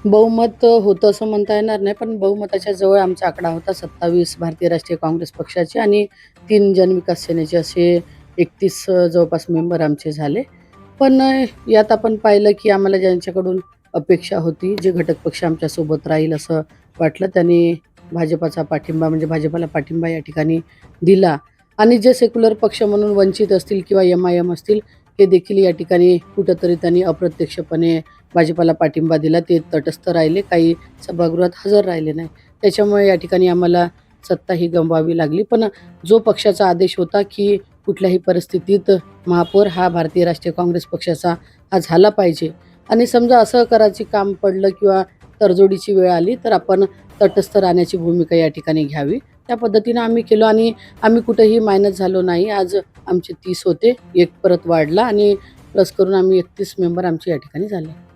बहुमत होतं असं म्हणता येणार नाही, पण बहुमताच्या जवळ आमचा आकडा होता. 27 भारतीय राष्ट्रीय काँग्रेस पक्षाचे आणि 3 जनविकास सेनेचे असे 31 जवळपास मेंबर आमचे झाले. पण यात आपण पाहिलं, की आम्हाला ज्यांच्याकडून अपेक्षा होती, जे घटक पक्ष आमच्यासोबत राहील असं वाटलं, त्यांनी भाजपाचा पाठिंबा म्हणजे भाजपाला पाठिंबा या ठिकाणी दिला आणि जे सेक्युलर पक्ष म्हणून वंचित असतील किंवा एम-आय-एम असतील, हे देखील या ठिकाणी कुठेतरी त्यांनी अप्रत्यक्षपणे भाजपाला पाठिंबा दिला. ते तटस्थ राहिले, काही सभागृहात हजर राहिले नाही. त्याच्यामुळे या ठिकाणी आम्हाला सत्ता ही गमवावी लागली. पण जो पक्षाचा आदेश होता, की कुठल्याही परिस्थितीत महापौर हा भारतीय राष्ट्रीय काँग्रेस पक्षाचा हा झाला पाहिजे आणि समजा असं करायची काम पडलं किंवा तडजोडीची वेळ आली, तर आपण तटस्थ राहण्याची भूमिका या ठिकाणी घ्यावी. त्या पद्धतीनं आम्ही केलो आणि आम्ही कुठेही मायनस झालो नाही. आज आमचे 30 होते, 1 परत वाढला आणि प्लस करून आम्ही 31 मेंबर आमचे या ठिकाणी झाले.